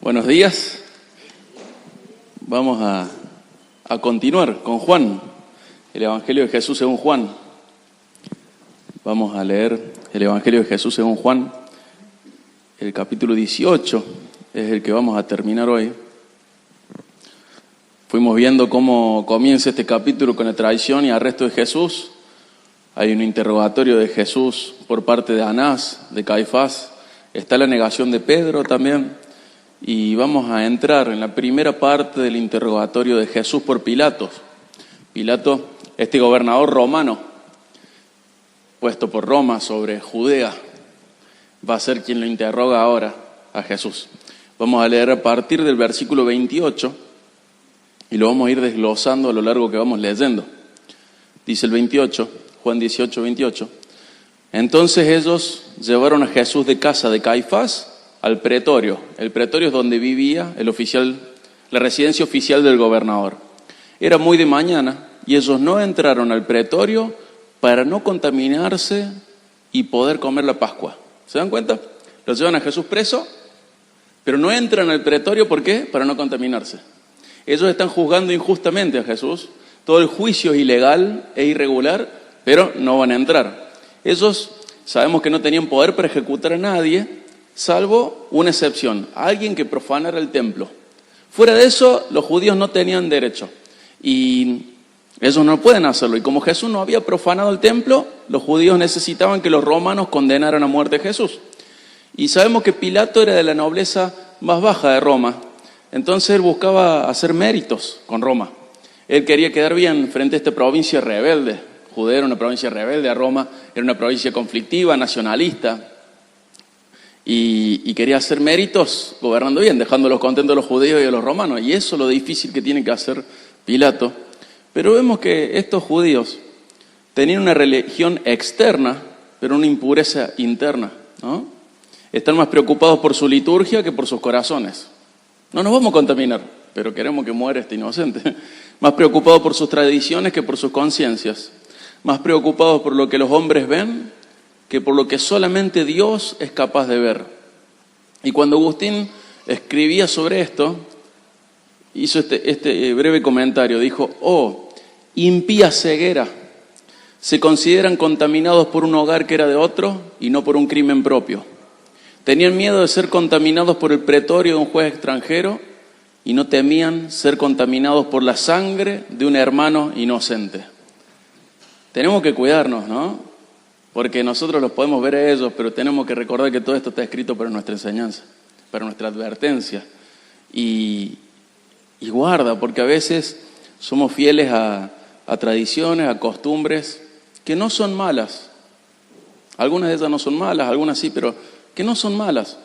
Buenos días. Vamos a continuar con Juan, el Evangelio de Jesús según Juan. Vamos a leer el Evangelio de Jesús según Juan, el capítulo 18, es el que vamos a terminar hoy. Fuimos viendo cómo comienza este capítulo con la traición y arresto de Jesús. Hay un interrogatorio de Jesús por parte de Anás, de Caifás. Está la negación de Pedro también. Y vamos a entrar en la primera parte del interrogatorio de Jesús por Pilato. Pilato, este gobernador romano, puesto por Roma sobre Judea, va a ser quien lo interroga ahora a Jesús. Vamos a leer a partir del versículo 28 y lo vamos a ir desglosando a lo largo que vamos leyendo. Dice el 28, Juan 18, 28. Entonces ellos llevaron a Jesús de casa de Caifás al pretorio. El pretorio es donde vivía el oficial, la residencia oficial del gobernador. Era muy de mañana y ellos no entraron al pretorio para no contaminarse y poder comer la Pascua. ¿Se dan cuenta? Los llevan a Jesús preso, pero no entran al pretorio. ¿Por qué? Para no contaminarse. Ellos están juzgando injustamente a Jesús. Todo el juicio es ilegal e irregular, pero no van a entrar. Ellos sabemos que no tenían poder para ejecutar a nadie, salvo una excepción, alguien que profanara el templo. Fuera de eso, los judíos no tenían derecho y ellos no pueden hacerlo. Y como Jesús no había profanado el templo, los judíos necesitaban que los romanos condenaran a muerte a Jesús. Y sabemos que Pilato era de la nobleza más baja de Roma, entonces él buscaba hacer méritos con Roma. Él quería quedar bien frente a esta provincia rebelde. Judea era una provincia rebelde, a Roma era una provincia conflictiva, nacionalista. Y quería hacer méritos gobernando bien, dejándolos contentos a los judíos y a los romanos. Y eso es lo difícil que tiene que hacer Pilato. Pero vemos que estos judíos tenían una religión externa, pero una impureza interna, ¿no? Están más preocupados por su liturgia que por sus corazones. No nos vamos a contaminar, pero queremos que muera este inocente. Más preocupados por sus tradiciones que por sus conciencias. Más preocupados por lo que los hombres ven que por lo que solamente Dios es capaz de ver. Y cuando Agustín escribía sobre esto, hizo este breve comentario. Dijo: oh, impía ceguera, se consideran contaminados por un hogar que era de otro y no por un crimen propio. Tenían miedo de ser contaminados por el pretorio de un juez extranjero y no temían ser contaminados por la sangre de un hermano inocente. Tenemos que cuidarnos, ¿no? Porque nosotros los podemos ver a ellos, pero tenemos que recordar que todo esto está escrito para nuestra enseñanza, para nuestra advertencia. Y guarda, porque a veces somos fieles a tradiciones, a costumbres que no son malas. Algunas de ellas no son malas, algunas sí, pero que no son malas.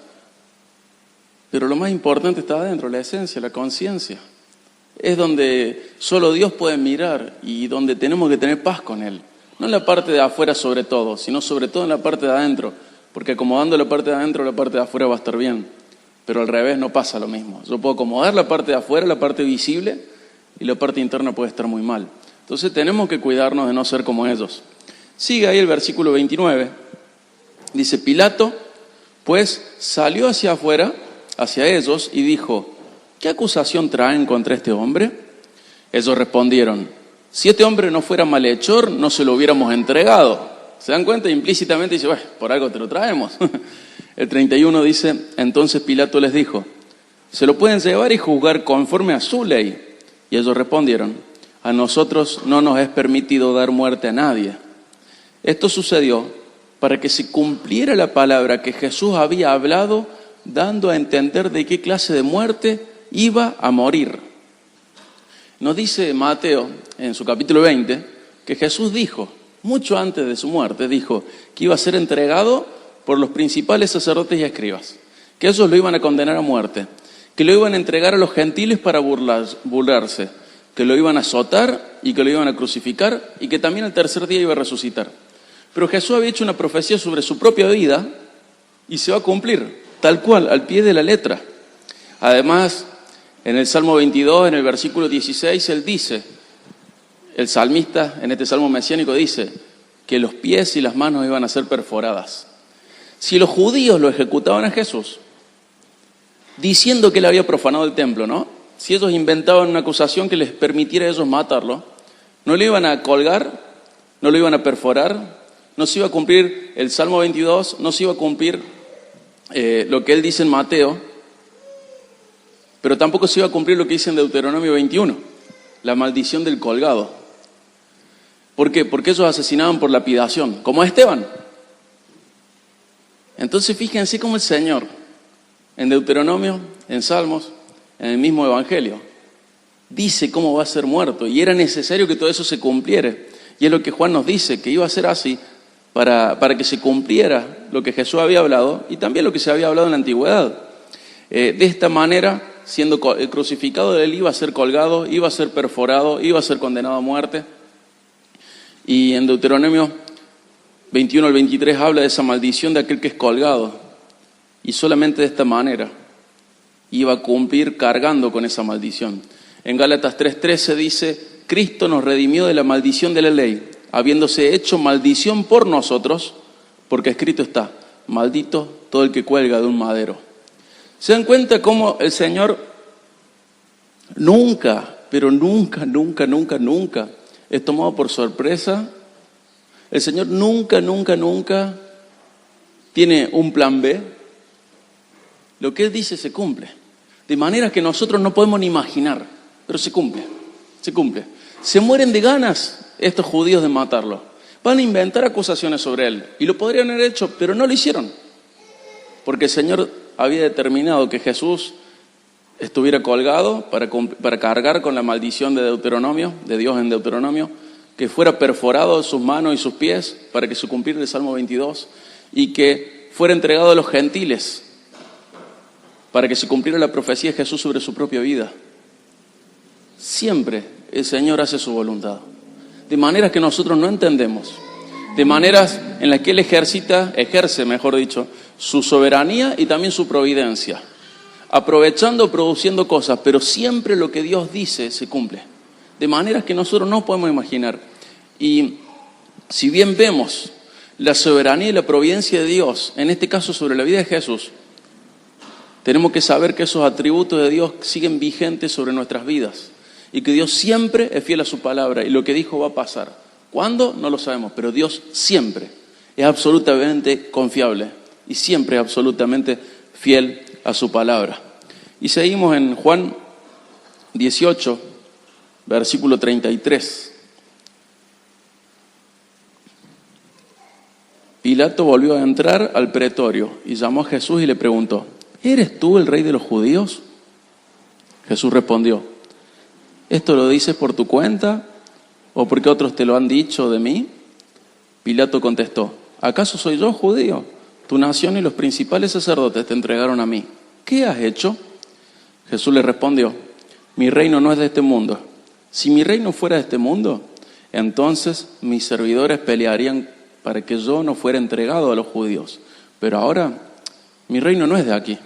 Pero lo más importante está adentro, la esencia, la conciencia. Es donde solo Dios puede mirar y donde tenemos que tener paz con Él. No en la parte de afuera sobre todo, sino sobre todo en la parte de adentro. Porque acomodando la parte de adentro, la parte de afuera va a estar bien. Pero al revés no pasa lo mismo. Yo puedo acomodar la parte de afuera, la parte visible, y la parte interna puede estar muy mal. Entonces tenemos que cuidarnos de no ser como ellos. Sigue ahí el versículo 29. Dice: Pilato, pues, salió hacia afuera, hacia ellos, y dijo: ¿qué acusación traen contra este hombre? Ellos respondieron: si este hombre no fuera malhechor, no se lo hubiéramos entregado. ¿Se dan cuenta? Implícitamente dice: bueno, por algo te lo traemos. El 31 dice: entonces Pilato les dijo: se lo pueden llevar y juzgar conforme a su ley. Y ellos respondieron: a nosotros no nos es permitido dar muerte a nadie. Esto sucedió para que se cumpliera la palabra que Jesús había hablado, dando a entender de qué clase de muerte iba a morir. Nos dice Mateo, en su capítulo 20, que Jesús dijo, mucho antes de su muerte, dijo que iba a ser entregado por los principales sacerdotes y escribas, que ellos lo iban a condenar a muerte, que lo iban a entregar a los gentiles para burlarse, que lo iban a azotar y que lo iban a crucificar y que también el tercer día iba a resucitar. Pero Jesús había hecho una profecía sobre su propia vida y se va a cumplir, tal cual, al pie de la letra. Además, en el Salmo 22, en el versículo 16, él dice, el salmista en este salmo mesiánico dice, que los pies y las manos iban a ser perforadas. Si los judíos lo ejecutaban a Jesús, diciendo que él había profanado el templo, ¿no? Si ellos inventaban una acusación que les permitiera a ellos matarlo, no le iban a colgar, no lo iban a perforar, no se iba a cumplir el Salmo 22, no se iba a cumplir lo que él dice en Mateo, pero tampoco se iba a cumplir lo que dice en Deuteronomio 21, la maldición del colgado. ¿Por qué? Porque ellos asesinaban por lapidación, como a Esteban. Entonces fíjense cómo el Señor, en Deuteronomio, en Salmos, en el mismo Evangelio, dice cómo va a ser muerto, y era necesario que todo eso se cumpliera. Y es lo que Juan nos dice, que iba a ser así para que se cumpliera lo que Jesús había hablado y también lo que se había hablado en la antigüedad. De esta manera, siendo crucificado, él iba a ser colgado, iba a ser perforado, iba a ser condenado a muerte. Y en Deuteronomio 21 al 23 habla de esa maldición de aquel que es colgado. Y solamente de esta manera iba a cumplir cargando con esa maldición. En Gálatas 3:13 dice: Cristo nos redimió de la maldición de la ley, habiéndose hecho maldición por nosotros, porque escrito está: maldito todo el que cuelga de un madero. ¿Se dan cuenta cómo el Señor nunca, pero nunca es tomado por sorpresa? El Señor nunca tiene un plan B. Lo que Él dice se cumple. De manera que nosotros no podemos ni imaginar, pero se cumple. Se mueren de ganas estos judíos de matarlo. Van a inventar acusaciones sobre Él. Y lo podrían haber hecho, pero no lo hicieron. Porque el Señor había determinado que Jesús estuviera colgado para cargar con la maldición de Deuteronomio, de Dios en Deuteronomio, que fuera perforado sus manos y sus pies para que se cumpliera el Salmo 22 y que fuera entregado a los gentiles para que se cumpliera la profecía de Jesús sobre su propia vida. Siempre el Señor hace su voluntad, de maneras que nosotros no entendemos, de maneras en las que Él ejerce, su soberanía y también su providencia, aprovechando, produciendo cosas, pero siempre lo que Dios dice se cumple, de maneras que nosotros no podemos imaginar. Y si bien vemos la soberanía y la providencia de Dios, en este caso sobre la vida de Jesús, tenemos que saber que esos atributos de Dios siguen vigentes sobre nuestras vidas y que Dios siempre es fiel a su palabra y lo que dijo va a pasar. ¿Cuándo? No lo sabemos, pero Dios siempre es absolutamente confiable y siempre es absolutamente fiel a su palabra. Y seguimos en Juan 18, versículo 33. Pilato volvió a entrar al pretorio y llamó a Jesús y le preguntó: ¿eres tú el rey de los judíos? Jesús respondió: ¿esto lo dices por tu cuenta o porque otros te lo han dicho de mí? Pilato contestó: ¿acaso soy yo judío? Tu nación y los principales sacerdotes te entregaron a mí. ¿Qué has hecho? Jesús le respondió: mi reino no es de este mundo. Si mi reino fuera de este mundo, entonces mis servidores pelearían para que yo no fuera entregado a los judíos. Pero ahora mi reino no es de aquí.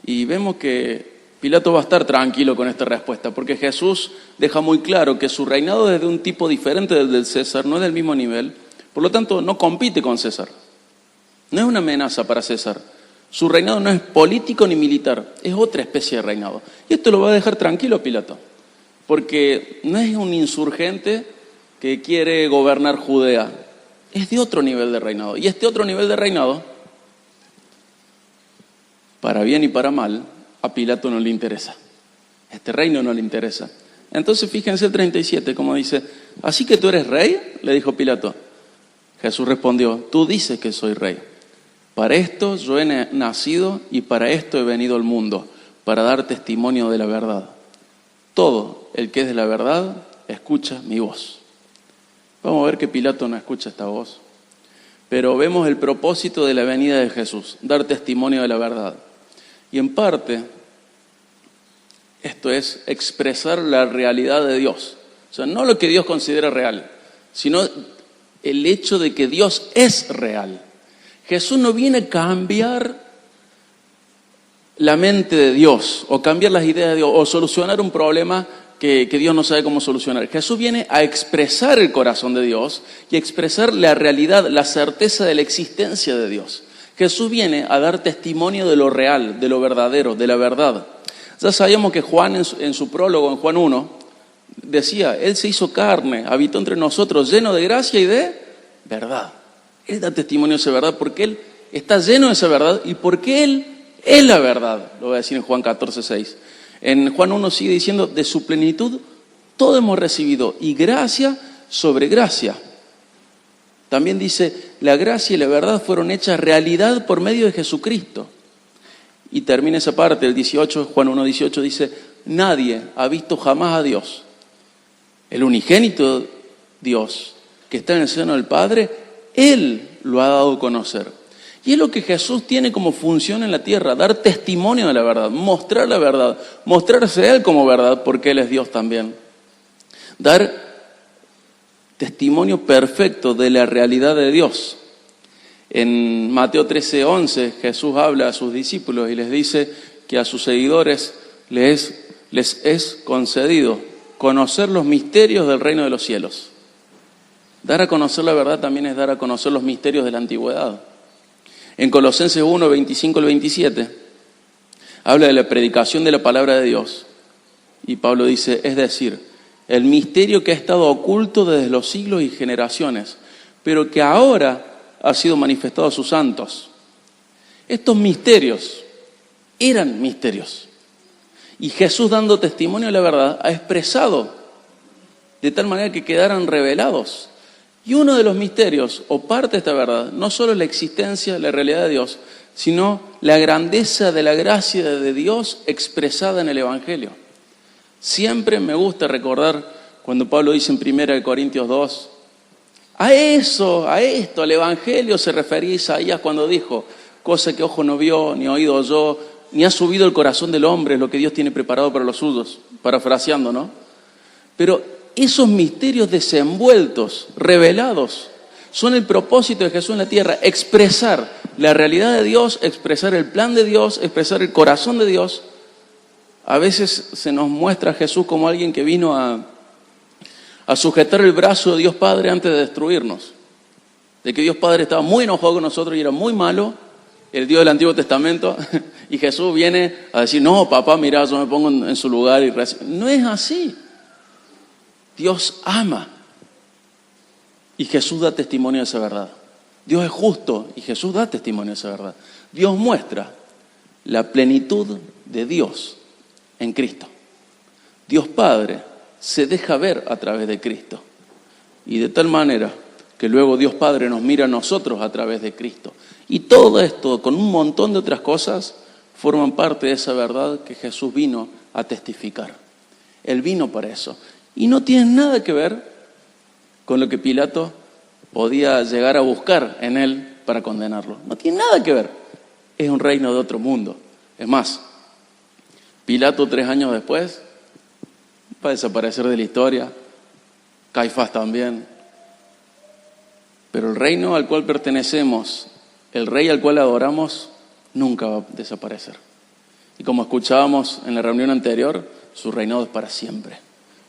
Y vemos que Pilato va a estar tranquilo con esta respuesta, porque Jesús deja muy claro que su reinado es de un tipo diferente del del César, no es del mismo nivel, por lo tanto no compite con César. No es una amenaza para César. Su reinado no es político ni militar, es otra especie de reinado. Y esto lo va a dejar tranquilo a Pilato, porque no es un insurgente que quiere gobernar Judea, es de otro nivel de reinado. Y este otro nivel de reinado, para bien y para mal, a Pilato no le interesa. Este reino no le interesa. Entonces fíjense el 37, como dice: ¿así que tú eres rey?, le dijo Pilato. Jesús respondió: tú dices que soy rey. Para esto yo he nacido y para esto he venido al mundo, para dar testimonio de la verdad. Todo el que es de la verdad escucha mi voz. Vamos a ver que Pilato no escucha esta voz, pero vemos el propósito de la venida de Jesús: dar testimonio de la verdad. Y en parte, esto es expresar la realidad de Dios. O sea, no lo que Dios considera real, sino el hecho de que Dios es real. Jesús no viene a cambiar la mente de Dios, o cambiar las ideas de Dios, o solucionar un problema que Dios no sabe cómo solucionar. Jesús viene a expresar el corazón de Dios y a expresar la realidad, la certeza de la existencia de Dios. Jesús viene a dar testimonio de lo real, de lo verdadero, de la verdad. Ya sabíamos que Juan en su prólogo, en Juan 1, decía, Él se hizo carne, habitó entre nosotros, lleno de gracia y de verdad. Él da testimonio de esa verdad porque Él está lleno de esa verdad y porque Él es la verdad. Lo voy a decir en Juan 14:6. En Juan 1 sigue diciendo, de su plenitud todo hemos recibido y gracia sobre gracia. También dice, la gracia y la verdad fueron hechas realidad por medio de Jesucristo. Y termina esa parte, el 18, Juan 1:18 dice, nadie ha visto jamás a Dios. El unigénito Dios que está en el seno del Padre, Él lo ha dado a conocer. Y es lo que Jesús tiene como función en la tierra, dar testimonio de la verdad, mostrar la verdad, mostrarse a Él como verdad, porque Él es Dios también. Dar testimonio perfecto de la realidad de Dios. En Mateo 13:11 Jesús habla a sus discípulos y les dice que a sus seguidores les es concedido conocer los misterios del reino de los cielos. Dar a conocer la verdad también es dar a conocer los misterios de la antigüedad. En Colosenses 1, 25 al 27 habla de la predicación de la palabra de Dios. Y Pablo dice, es decir, el misterio que ha estado oculto desde los siglos y generaciones, pero que ahora ha sido manifestado a sus santos. Estos misterios eran misterios. Y Jesús, dando testimonio de la verdad, ha expresado de tal manera que quedaran revelados. Y uno de los misterios, o parte de esta verdad, no solo es la existencia, la realidad de Dios, sino la grandeza de la gracia de Dios expresada en el Evangelio. Siempre me gusta recordar cuando Pablo dice en 1 Corintios 2, a esto, al Evangelio se refería Isaías cuando dijo, cosa que ojo no vio, ni oído oyó, ni ha subido el corazón del hombre, lo que Dios tiene preparado para los suyos, parafraseando, ¿no? Pero esos misterios desenvueltos, revelados, son el propósito de Jesús en la tierra, expresar la realidad de Dios, expresar el plan de Dios, expresar el corazón de Dios. A veces se nos muestra a Jesús como alguien que vino a sujetar el brazo de Dios Padre antes de destruirnos. De que Dios Padre estaba muy enojado con nosotros y era muy malo, el Dios del Antiguo Testamento, y Jesús viene a decir, no, papá, mira, yo me pongo en su lugar y no es así. Dios ama y Jesús da testimonio de esa verdad. Dios es justo y Jesús da testimonio de esa verdad. Dios muestra la plenitud de Dios en Cristo. Dios Padre se deja ver a través de Cristo. Y de tal manera que luego Dios Padre nos mira a nosotros a través de Cristo. Y todo esto, con un montón de otras cosas, forman parte de esa verdad que Jesús vino a testificar. Él vino para eso. Y no tiene nada que ver con lo que Pilato podía llegar a buscar en él para condenarlo. No tiene nada que ver. Es un reino de otro mundo. Es más, Pilato 3 años después va a desaparecer de la historia. Caifás también. Pero el reino al cual pertenecemos, el rey al cual adoramos, nunca va a desaparecer. Y como escuchábamos en la reunión anterior, su reinado es para siempre.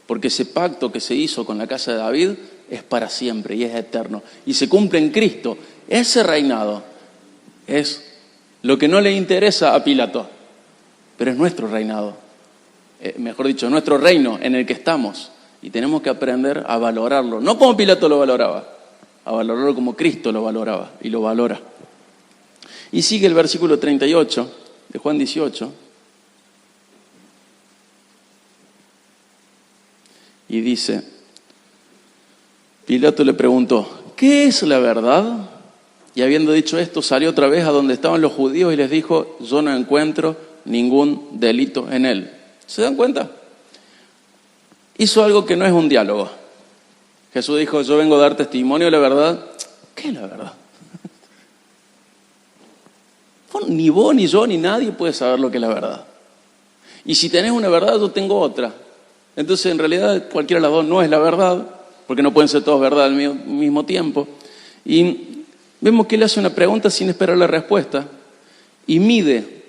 Porque ese pacto que se hizo con la casa de David es para siempre y es eterno. Y se cumple en Cristo. Ese reinado es lo que no le interesa a Pilato, pero es nuestro reinado. Mejor dicho, nuestro reino en el que estamos. Y tenemos que aprender a valorarlo. No como Pilato lo valoraba, a valorarlo como Cristo lo valoraba y lo valora. Y sigue el versículo 38 de Juan 18. Y dice, Pilato le preguntó, ¿qué es la verdad? Y habiendo dicho esto, salió otra vez a donde estaban los judíos y les dijo, yo no encuentro ningún delito en él. ¿Se dan cuenta? Hizo algo que no es un diálogo. Jesús dijo, yo vengo a dar testimonio de la verdad. ¿Qué es la verdad? Ni vos, ni yo, ni nadie puede saber lo que es la verdad. Y si tenés una verdad, yo tengo otra. Entonces, en realidad, cualquiera de las dos no es la verdad, porque no pueden ser todos verdad al mismo tiempo. Y vemos que él hace una pregunta sin esperar la respuesta y mide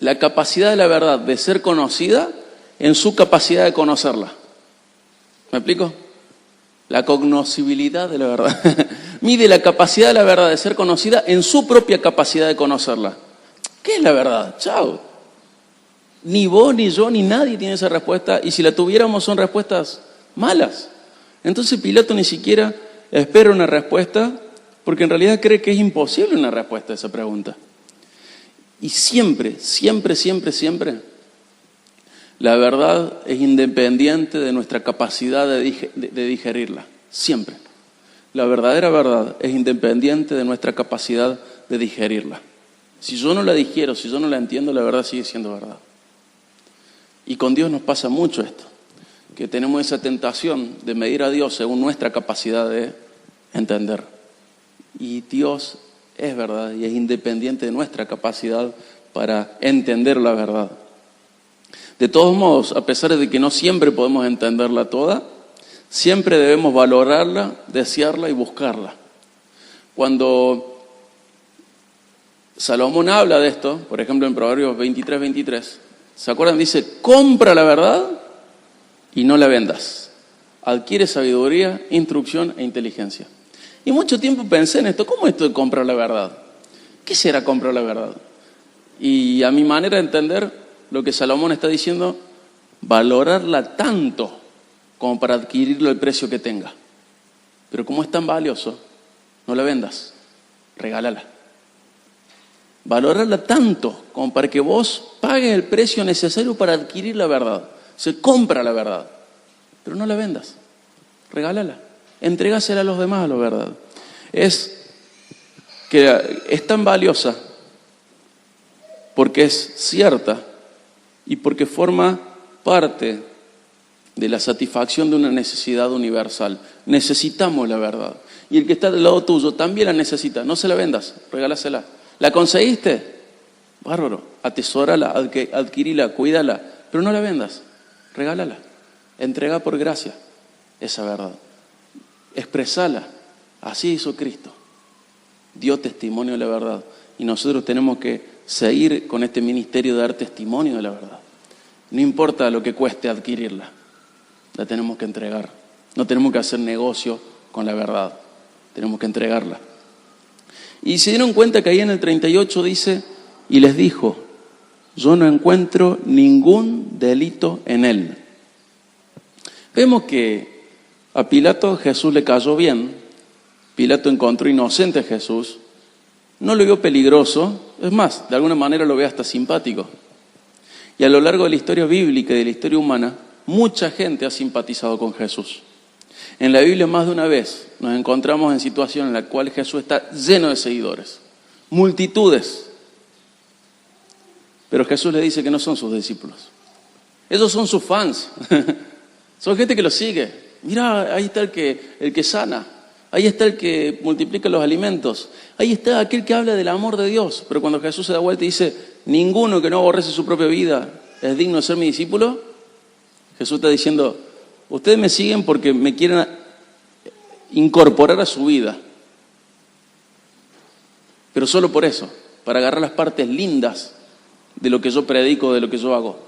la capacidad de la verdad de ser conocida en su capacidad de conocerla. ¿Me explico? La cognoscibilidad de la verdad. Mide la capacidad de la verdad de ser conocida en su propia capacidad de conocerla. ¿Qué es la verdad? Chao. Ni vos, ni yo, ni nadie tiene esa respuesta, y si la tuviéramos son respuestas malas. Entonces Pilato ni siquiera espera una respuesta, porque en realidad cree que es imposible una respuesta a esa pregunta. Y siempre, la verdad es independiente de nuestra capacidad de digerirla. Siempre. La verdadera verdad es independiente de nuestra capacidad de digerirla. Si yo no la digiero, si yo no la entiendo, la verdad sigue siendo verdad. Y con Dios nos pasa mucho esto, que tenemos esa tentación de medir a Dios según nuestra capacidad de entender. Y Dios es verdad y es independiente de nuestra capacidad para entender la verdad. De todos modos, a pesar de que no siempre podemos entenderla toda, siempre debemos valorarla, desearla y buscarla. Cuando Salomón habla de esto, por ejemplo en Proverbios 23, ¿se acuerdan? Dice, compra la verdad y no la vendas. Adquiere sabiduría, instrucción e inteligencia. Y mucho tiempo pensé en esto, ¿cómo esto de comprar la verdad? ¿Qué será comprar la verdad? Y a mi manera de entender, lo que Salomón está diciendo, valorarla tanto como para adquirirlo el precio que tenga. Pero como es tan valioso, no la vendas, regálala. Valorarla tanto como para que vos pagues el precio necesario para adquirir la verdad. Se compra la verdad, pero no la vendas, regálala, entregásela a los demás, la verdad. Es que es tan valiosa porque es cierta y porque forma parte de la satisfacción de una necesidad universal. Necesitamos la verdad. Y el que está del lado tuyo también la necesita. No se la vendas, regálásela. ¿La conseguiste? Bárbaro. Atesórala, adquirila, cuídala. Pero no la vendas, regálala. Entrega por gracia esa verdad. Expresala. Así hizo Cristo. Dio testimonio de la verdad. Y nosotros tenemos que seguir con este ministerio de dar testimonio de la verdad. No importa lo que cueste adquirirla, la tenemos que entregar. No tenemos que hacer negocio con la verdad, tenemos que entregarla. Y se dieron cuenta que ahí en el 38 dice, y les dijo, yo no encuentro ningún delito en él. Vemos que a Pilato Jesús le cayó bien. Pilato encontró inocente a Jesús, no lo vio peligroso, es más, de alguna manera lo ve hasta simpático. Y a lo largo de la historia bíblica y de la historia humana, mucha gente ha simpatizado con Jesús. En la Biblia más de una vez nos encontramos en situaciones en las cuales Jesús está lleno de seguidores, multitudes. Pero Jesús le dice que no son sus discípulos. Esos son sus fans. Son gente que lo sigue. Mira, ahí está el que sana. Ahí está el que multiplica los alimentos. Ahí está aquel que habla del amor de Dios. Pero cuando Jesús se da vuelta y dice, ninguno que no aborrece su propia vida es digno de ser mi discípulo, Jesús está diciendo, ustedes me siguen porque me quieren incorporar a su vida. Pero solo por eso, para agarrar las partes lindas de lo que yo predico, de lo que yo hago.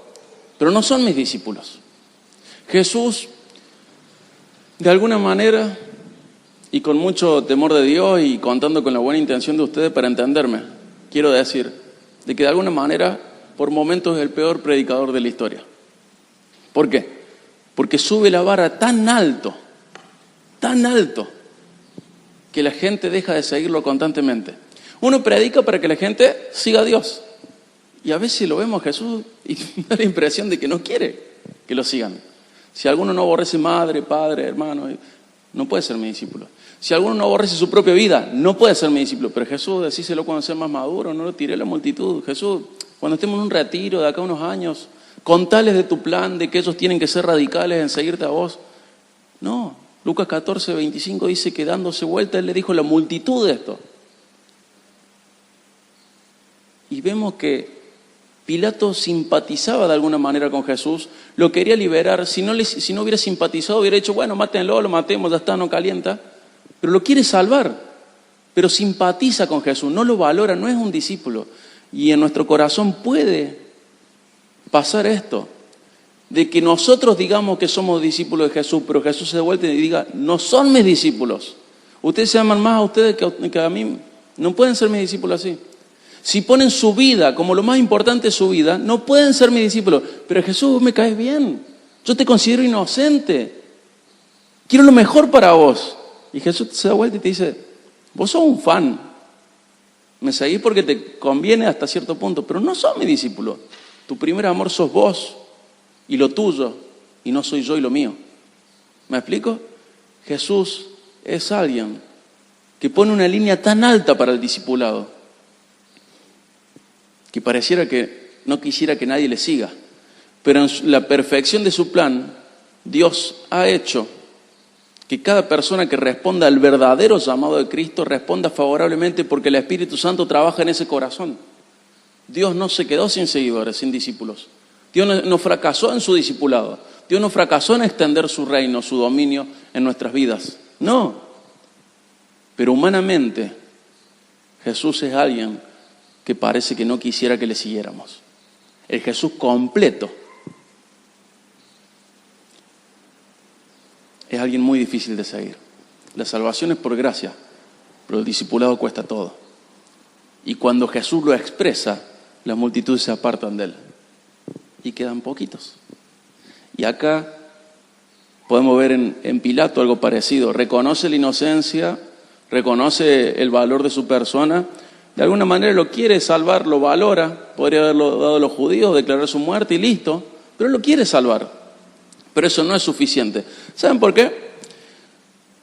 Pero no son mis discípulos. Jesús, de alguna manera, y con mucho temor de Dios y contando con la buena intención de ustedes para entenderme, quiero decir, de que de alguna manera, por momentos es el peor predicador de la historia. ¿Por qué? Porque sube la vara tan alto, que la gente deja de seguirlo constantemente. Uno predica para que la gente siga a Dios. Y a veces lo vemos a Jesús y da la impresión de que no quiere que lo sigan. Si alguno no aborrece madre, padre, hermano, no puede ser mi discípulo. Si alguno no aborrece su propia vida, no puede ser mi discípulo. Pero Jesús, decíselo cuando sea más maduro, no lo tiré a la multitud. Jesús, cuando estemos en un retiro de acá a unos años, contales de tu plan, de que ellos tienen que ser radicales en seguirte a vos. No, Lucas 14, 25 dice que dándose vuelta, él le dijo a la multitud de esto. Y vemos que Pilato simpatizaba de alguna manera con Jesús, lo quería liberar. Si no hubiera simpatizado, hubiera dicho, bueno, mátenlo, lo matemos, ya está, no calienta. Pero lo quiere salvar, pero simpatiza con Jesús, no lo valora, no es un discípulo. Y en nuestro corazón puede pasar esto, de que nosotros digamos que somos discípulos de Jesús, pero Jesús se da vuelta y diga, no son mis discípulos. Ustedes se aman más a ustedes que a mí. No pueden ser mis discípulos así. Si ponen su vida como lo más importante de su vida, no pueden ser mis discípulos. Pero Jesús, vos me caes bien. Yo te considero inocente. Quiero lo mejor para vos. Y Jesús se da vuelta y te dice, vos sos un fan. Me seguís porque te conviene hasta cierto punto, pero no sos mi discípulo. Tu primer amor sos vos y lo tuyo, y no soy yo y lo mío. ¿Me explico? Jesús es alguien que pone una línea tan alta para el discipulado que pareciera que no quisiera que nadie le siga. Pero en la perfección de su plan, Dios ha hecho que cada persona que responda al verdadero llamado de Cristo responda favorablemente porque el Espíritu Santo trabaja en ese corazón. Dios no se quedó sin seguidores, sin discípulos. Dios no fracasó en su discipulado. Dios no fracasó en extender su reino, su dominio en nuestras vidas. No. Pero humanamente, Jesús es alguien que parece que no quisiera que le siguiéramos. El Jesús completo es alguien muy difícil de seguir. La salvación es por gracia, pero el discipulado cuesta todo. Y cuando Jesús lo expresa, las multitudes se apartan de él. Y quedan poquitos. Y acá podemos ver en Pilato algo parecido. Reconoce la inocencia, reconoce el valor de su persona. De alguna manera lo quiere salvar, lo valora. Podría haberlo dado a los judíos, declarar su muerte y listo. Pero lo quiere salvar. Pero eso no es suficiente. ¿Saben por qué?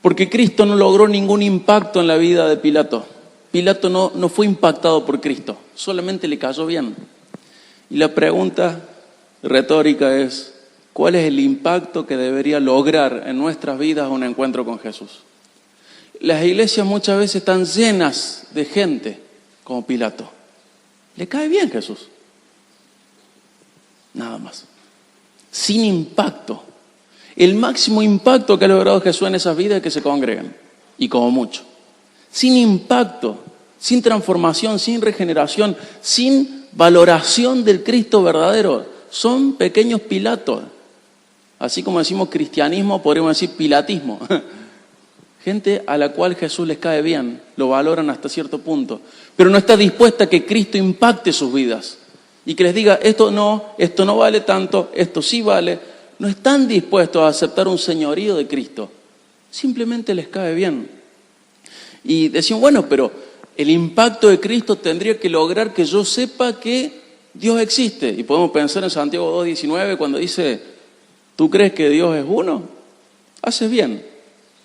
Porque Cristo no logró ningún impacto en la vida de Pilato. Pilato no fue impactado por Cristo, solamente le cayó bien. Y la pregunta retórica es, ¿cuál es el impacto que debería lograr en nuestras vidas un encuentro con Jesús? Las iglesias muchas veces están llenas de gente como Pilato. ¿Le cae bien Jesús? Nada más. Sin impacto. El máximo impacto que ha logrado Jesús en esas vidas es que se congregan. Y como mucho. Sin impacto, sin transformación, sin regeneración, sin valoración del Cristo verdadero. Son pequeños Pilatos. Así como decimos cristianismo, podríamos decir pilatismo. Gente a la cual Jesús les cae bien, lo valoran hasta cierto punto, pero no está dispuesta a que Cristo impacte sus vidas. Y que les diga, esto no vale tanto, esto sí vale. No están dispuestos a aceptar un señorío de Cristo. Simplemente les cae bien. Y decían, bueno, pero el impacto de Cristo tendría que lograr que yo sepa que Dios existe. Y podemos pensar en Santiago 2:19 cuando dice, ¿tú crees que Dios es uno? Haces bien,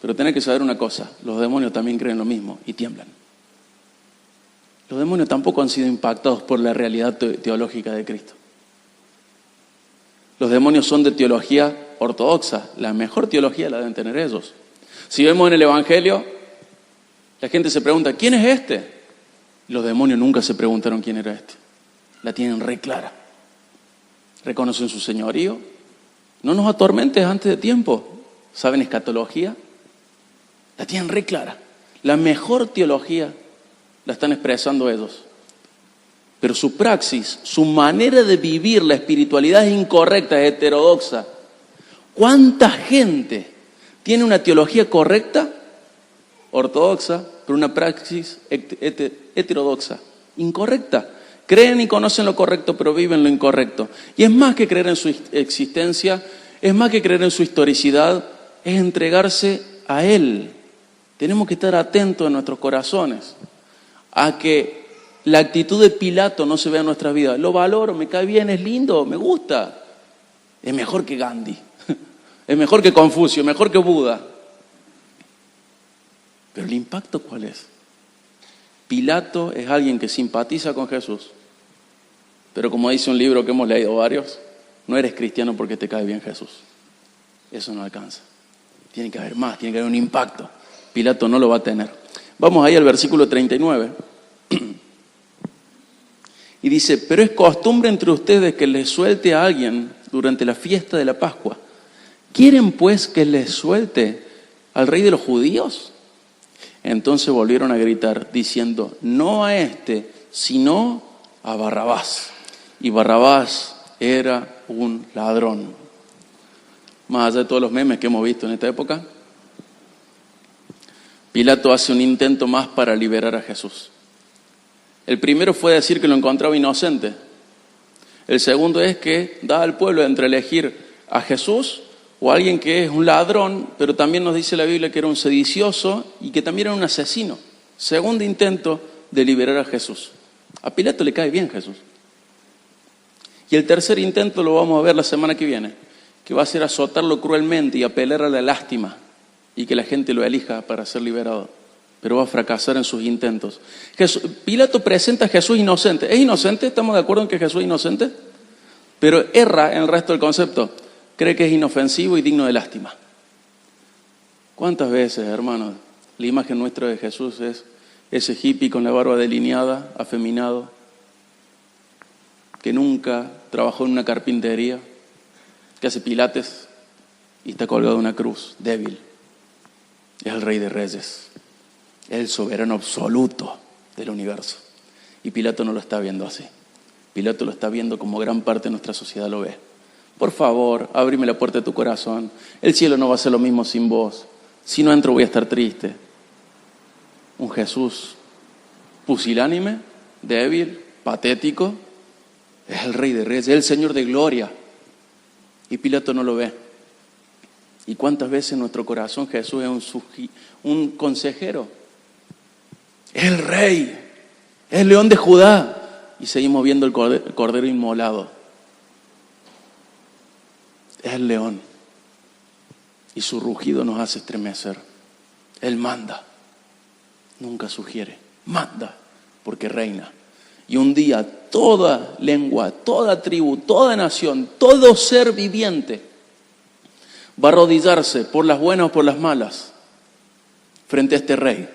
pero tenés que saber una cosa, los demonios también creen lo mismo y tiemblan. Los demonios tampoco han sido impactados por la realidad teológica de Cristo. Los demonios son de teología ortodoxa, la mejor teología la deben tener ellos. Si vemos en el Evangelio, la gente se pregunta, ¿quién es este? Los demonios nunca se preguntaron quién era este. La tienen re clara. Reconocen su señorío. No nos atormentes antes de tiempo. ¿Saben escatología? La tienen re clara. La mejor teología la están expresando ellos. Pero su praxis, su manera de vivir la espiritualidad es incorrecta, es heterodoxa. ¿Cuánta gente tiene una teología correcta, ortodoxa, pero una praxis heterodoxa, incorrecta? Creen y conocen lo correcto, pero viven lo incorrecto. Y es más que creer en su existencia, es más que creer en su historicidad, es entregarse a Él. Tenemos que estar atentos en nuestros corazones a que la actitud de Pilato no se vea en nuestras vidas. Lo valoro, me cae bien, es lindo, me gusta. Es mejor que Gandhi, es mejor que Confucio, mejor que Buda. Pero el impacto, ¿cuál es? Pilato es alguien que simpatiza con Jesús. Pero como dice un libro que hemos leído varios, no eres cristiano porque te cae bien Jesús. Eso no alcanza. Tiene que haber más, tiene que haber un impacto. Pilato no lo va a tener. Vamos ahí al versículo 39. Y dice, pero es costumbre entre ustedes que les suelte a alguien durante la fiesta de la Pascua. ¿Quieren pues que les suelte al rey de los judíos? Entonces volvieron a gritar diciendo, no a este, sino a Barrabás. Y Barrabás era un ladrón. Más allá de todos los memes que hemos visto en esta época, Pilato hace un intento más para liberar a Jesús. El primero fue decir que lo encontraba inocente. El segundo es que da al pueblo entre elegir a Jesús o a alguien que es un ladrón, pero también nos dice la Biblia que era un sedicioso y que también era un asesino. Segundo intento de liberar a Jesús. A Pilato le cae bien Jesús. Y el tercer intento lo vamos a ver la semana que viene, que va a ser azotarlo cruelmente y apelar a la lástima y que la gente lo elija para ser liberado. Pero va a fracasar en sus intentos. Pilato presenta a Jesús inocente. ¿Es inocente? ¿Estamos de acuerdo en que Jesús es inocente? Pero erra en el resto del concepto. Cree que es inofensivo y digno de lástima. ¿Cuántas veces, hermanos, la imagen nuestra de Jesús es ese hippie con la barba delineada, afeminado, que nunca trabajó en una carpintería, que hace pilates y está colgado en una cruz, débil? Es el Rey de Reyes. Es el soberano absoluto del universo. Y Pilato no lo está viendo así. Pilato lo está viendo como gran parte de nuestra sociedad lo ve. Por favor, ábreme la puerta de tu corazón. El cielo no va a ser lo mismo sin vos. Si no entro voy a estar triste. Un Jesús pusilánime, débil, patético. Es el Rey de Reyes, es el Señor de gloria. Y Pilato no lo ve. ¿Y cuántas veces en nuestro corazón Jesús es un consejero? Es el Rey, es el León de Judá. Y seguimos viendo el cordero inmolado. Es el león. Y su rugido nos hace estremecer. Él manda, nunca sugiere, manda, porque reina. Y un día toda lengua, toda tribu, toda nación, todo ser viviente va a arrodillarse por las buenas o por las malas frente a este rey.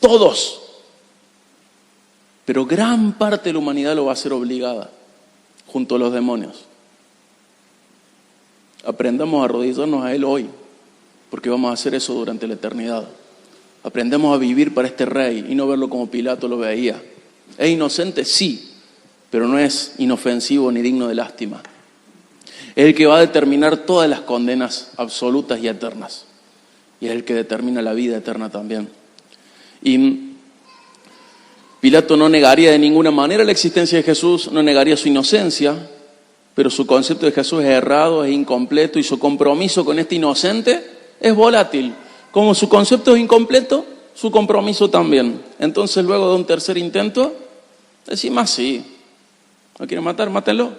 Todos. Pero gran parte de la humanidad lo va a hacer obligada, junto a los demonios. Aprendamos a arrodillarnos a Él hoy, porque vamos a hacer eso durante la eternidad. Aprendemos a vivir para este rey y no verlo como Pilato lo veía. ¿Es inocente? Sí, pero no es inofensivo ni digno de lástima. Es el que va a determinar todas las condenas absolutas y eternas. Y es el que determina la vida eterna también. Y Pilato no negaría de ninguna manera la existencia de Jesús, no negaría su inocencia, pero su concepto de Jesús es errado, es incompleto y su compromiso con este inocente es volátil. Como su concepto es incompleto, su compromiso también. Entonces luego de un tercer intento, decimos sí, ¿lo quieren matar? Mátenlo.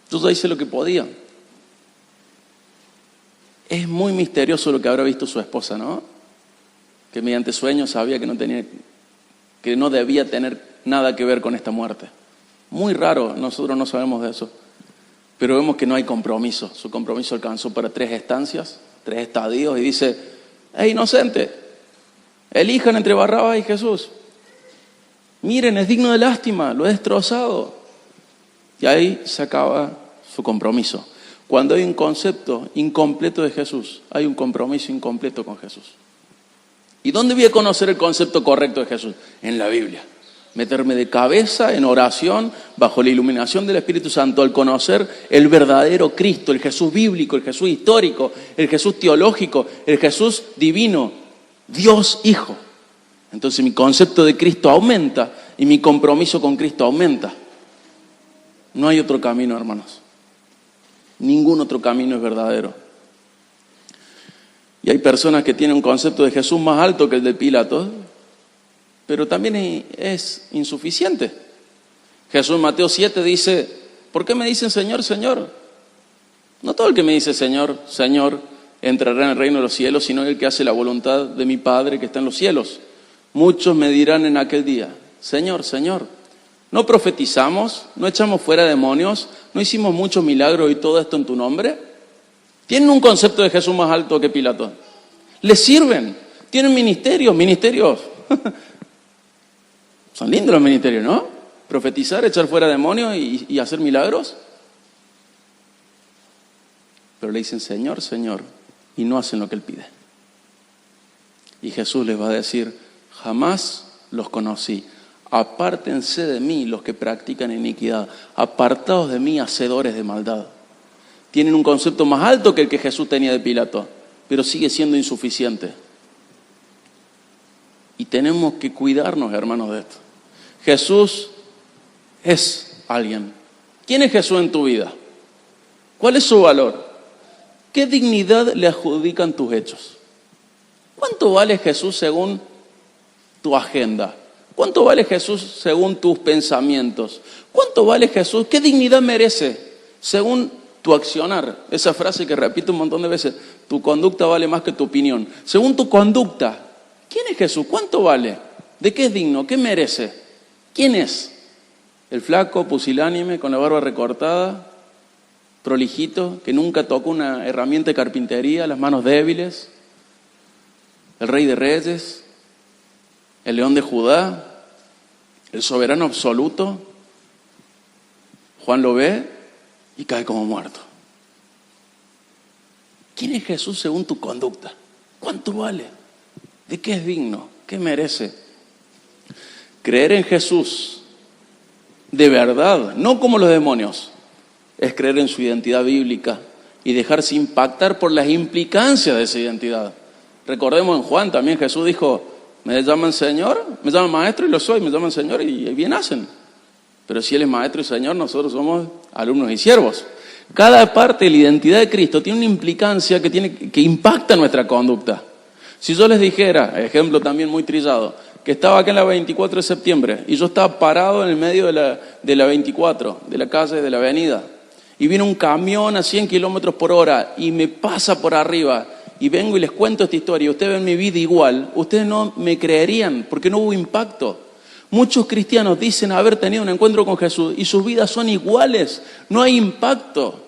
Yo ya hice lo que podía. Es muy misterioso lo que habrá visto su esposa, ¿no? Que mediante sueños sabía que no debía tener nada que ver con esta muerte. Muy raro, nosotros no sabemos de eso. Pero vemos que no hay compromiso. Su compromiso alcanzó para 3 estancias, 3 estadios, y dice, es inocente, elijan entre Barrabás y Jesús. Miren, es digno de lástima, lo he destrozado. Y ahí se acaba su compromiso. Cuando hay un concepto incompleto de Jesús, hay un compromiso incompleto con Jesús. ¿Y dónde voy a conocer el concepto correcto de Jesús? En la Biblia. Meterme de cabeza en oración, bajo la iluminación del Espíritu Santo, al conocer el verdadero Cristo, el Jesús bíblico, el Jesús histórico, el Jesús teológico, el Jesús divino, Dios Hijo. Entonces mi concepto de Cristo aumenta y mi compromiso con Cristo aumenta. No hay otro camino, hermanos. Ningún otro camino es verdadero. Y hay personas que tienen un concepto de Jesús más alto que el de Pilato, pero también es insuficiente. Jesús en Mateo 7 dice, ¿por qué me dicen Señor, Señor? No todo el que me dice Señor, Señor, entrará en el reino de los cielos, sino el que hace la voluntad de mi Padre que está en los cielos. Muchos me dirán en aquel día, Señor, Señor, ¿no profetizamos? ¿No echamos fuera demonios? ¿No hicimos muchos milagros y todo esto en tu nombre? Tienen un concepto de Jesús más alto que Pilato. Les sirven, tienen ministerios. Son lindos los ministerios, ¿no? Profetizar, echar fuera demonios y hacer milagros. Pero le dicen Señor, Señor, y no hacen lo que Él pide. Y Jesús les va a decir, jamás los conocí. Apártense de mí los que practican iniquidad. Apartados de mí, hacedores de maldad. Tienen un concepto más alto que el que Jesús tenía de Pilato, pero sigue siendo insuficiente. Y tenemos que cuidarnos, hermanos, de esto. Jesús es alguien. ¿Quién es Jesús en tu vida? ¿Cuál es su valor? ¿Qué dignidad le adjudican tus hechos? ¿Cuánto vale Jesús según tu agenda? ¿Cuánto vale Jesús según tus pensamientos? ¿Cuánto vale Jesús? ¿Qué dignidad merece según tu accionar? Esa frase que repito un montón de veces, tu conducta vale más que tu opinión. Según tu conducta, ¿quién es Jesús? ¿Cuánto vale? ¿De qué es digno? ¿Qué merece? ¿Quién es? El flaco, pusilánime, con la barba recortada, prolijito, que nunca tocó una herramienta de carpintería, las manos débiles, el rey de reyes, el león de Judá, el soberano absoluto. Juan lo ve y cae como muerto. ¿Quién es Jesús según tu conducta? ¿Cuánto vale? ¿De qué es digno? ¿Qué merece? Creer en Jesús de verdad, no como los demonios, es creer en su identidad bíblica y dejarse impactar por las implicancias de esa identidad. Recordemos en Juan también Jesús dijo, me llaman Señor, me llaman Maestro y lo soy, me llaman Señor y bien hacen. Pero si Él es Maestro y Señor, nosotros somos alumnos y siervos. Cada parte de la identidad de Cristo tiene una implicancia que impacta nuestra conducta. Si yo les dijera, ejemplo también muy trillado, que estaba acá en la 24 de septiembre y yo estaba parado en el medio de la 24, de la calle, de la avenida, y viene un camión a 100 kilómetros por hora y me pasa por arriba y vengo y les cuento esta historia y ustedes ven mi vida igual, ustedes no me creerían porque no hubo impacto. Muchos cristianos dicen haber tenido un encuentro con Jesús y sus vidas son iguales, no hay impacto.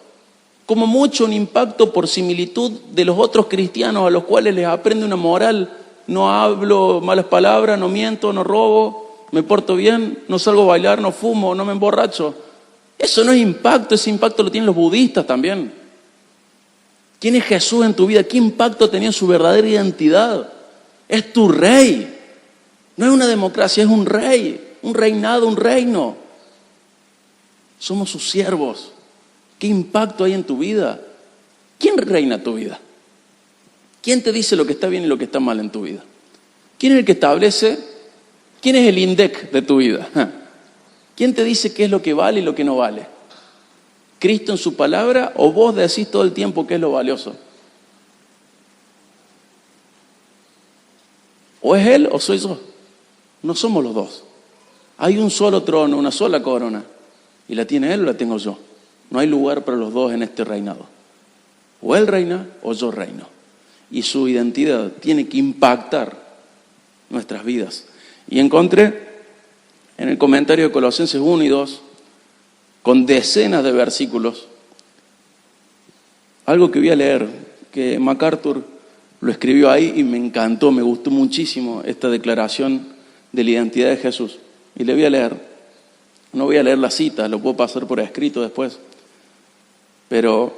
Como mucho un impacto por similitud de los otros cristianos a los cuales les aprende una moral. No hablo malas palabras, no miento, no robo, me porto bien, no salgo a bailar, no fumo, no me emborracho. Eso no es impacto, ese impacto lo tienen los budistas también. ¿Quién es Jesús en tu vida? ¿Qué impacto tenía su verdadera identidad? Es tu rey. No es una democracia, es un rey, un reinado, un reino. Somos sus siervos. ¿Qué impacto hay en tu vida? ¿Quién reina tu vida? ¿Quién te dice lo que está bien y lo que está mal en tu vida? ¿Quién es el que establece? ¿Quién es el INDEC de tu vida? ¿Quién te dice qué es lo que vale y lo que no vale? ¿Cristo en su palabra o vos decís todo el tiempo qué es lo valioso? O es Él o soy yo. No somos los dos. Hay un solo trono, una sola corona. Y la tiene Él o la tengo yo. No hay lugar para los dos en este reinado. O Él reina o yo reino. Y su identidad tiene que impactar nuestras vidas. Y encontré en el comentario de Colosenses 1 y 2, con decenas de versículos, algo que voy a leer, que MacArthur lo escribió ahí y me encantó, me gustó muchísimo esta declaración de la identidad de Jesús. Y le voy a leer, no voy a leer la cita, lo puedo pasar por escrito después, pero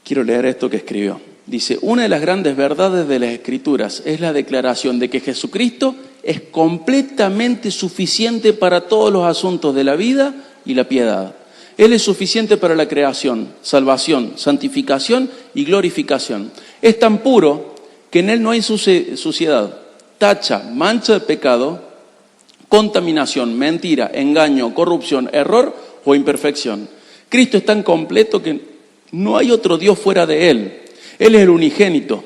quiero leer esto que escribió. Dice, una de las grandes verdades de las Escrituras es la declaración de que Jesucristo es completamente suficiente para todos los asuntos de la vida y la piedad. Él es suficiente para la creación, salvación, santificación y glorificación. Es tan puro que en Él no hay suciedad, tacha, mancha de pecado, contaminación, mentira, engaño, corrupción, error o imperfección. Cristo es tan completo que no hay otro Dios fuera de Él. Él es el unigénito.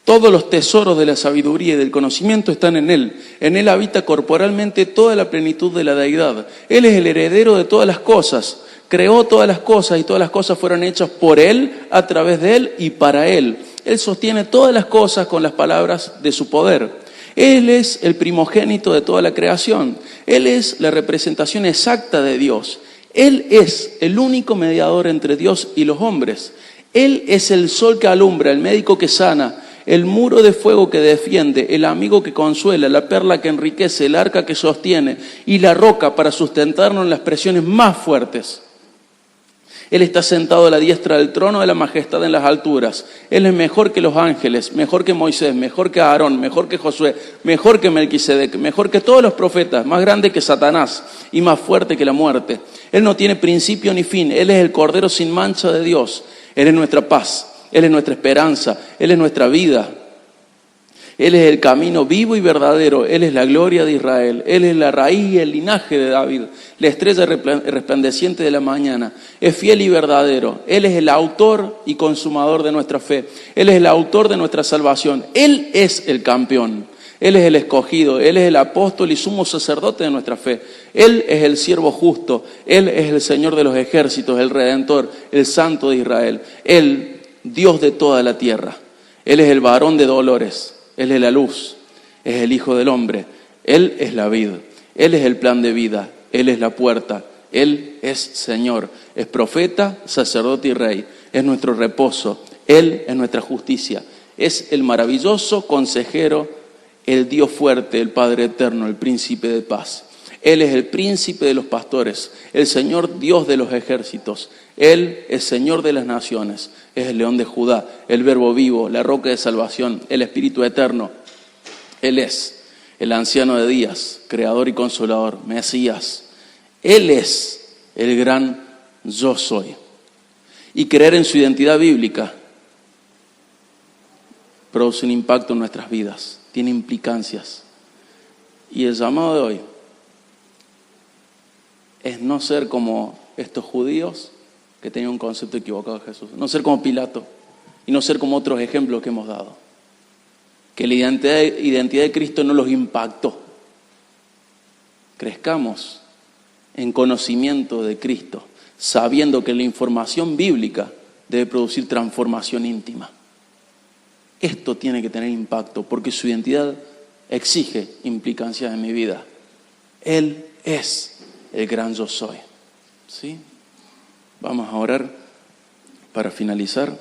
Todos los tesoros de la sabiduría y del conocimiento están en Él. En Él habita corporalmente toda la plenitud de la deidad. Él es el heredero de todas las cosas. Creó todas las cosas y todas las cosas fueron hechas por Él, a través de Él y para Él. Él sostiene todas las cosas con las palabras de su poder. Él es el primogénito de toda la creación. Él es la representación exacta de Dios. Él es el único mediador entre Dios y los hombres. Él es el sol que alumbra, el médico que sana, el muro de fuego que defiende, el amigo que consuela, la perla que enriquece, el arca que sostiene y la roca para sustentarnos en las presiones más fuertes. Él está sentado a la diestra del trono de la majestad en las alturas. Él es mejor que los ángeles, mejor que Moisés, mejor que Aarón, mejor que Josué, mejor que Melquisedec, mejor que todos los profetas, más grande que Satanás y más fuerte que la muerte. Él no tiene principio ni fin. Él es el Cordero sin mancha de Dios. Él es nuestra paz, Él es nuestra esperanza, Él es nuestra vida. Él es el camino vivo y verdadero. Él es la gloria de Israel. Él es la raíz y el linaje de David, la estrella resplandeciente de la mañana. Es fiel y verdadero. Él es el autor y consumador de nuestra fe. Él es el autor de nuestra salvación. Él es el campeón. Él es el escogido. Él es el apóstol y sumo sacerdote de nuestra fe. Él es el siervo justo. Él es el Señor de los ejércitos, el Redentor, el Santo de Israel. Él, Dios de toda la tierra. Él es el varón de dolores. Él es la luz, es el Hijo del Hombre, Él es la vid, Él es el plan de vida, Él es la puerta, Él es Señor, es profeta, sacerdote y rey, es nuestro reposo, Él es nuestra justicia, es el maravilloso consejero, el Dios fuerte, el Padre eterno, el príncipe de paz. Él es el príncipe de los pastores, el Señor Dios de los ejércitos. Él es Señor de las naciones, es el León de Judá, el Verbo vivo, la roca de salvación, el Espíritu eterno. Él es el anciano de días, creador y consolador, Mesías. Él es el gran yo soy. Y creer en su identidad bíblica produce un impacto en nuestras vidas, tiene implicancias. Y el llamado de hoy es no ser como estos judíos que tenían un concepto equivocado de Jesús. No ser como Pilato y no ser como otros ejemplos que hemos dado. Que la identidad de Cristo no los impactó. Crezcamos en conocimiento de Cristo, sabiendo que la información bíblica debe producir transformación íntima. Esto tiene que tener impacto porque su identidad exige implicancias en mi vida. Él es el gran yo soy. ¿Sí? Vamos a orar para finalizar.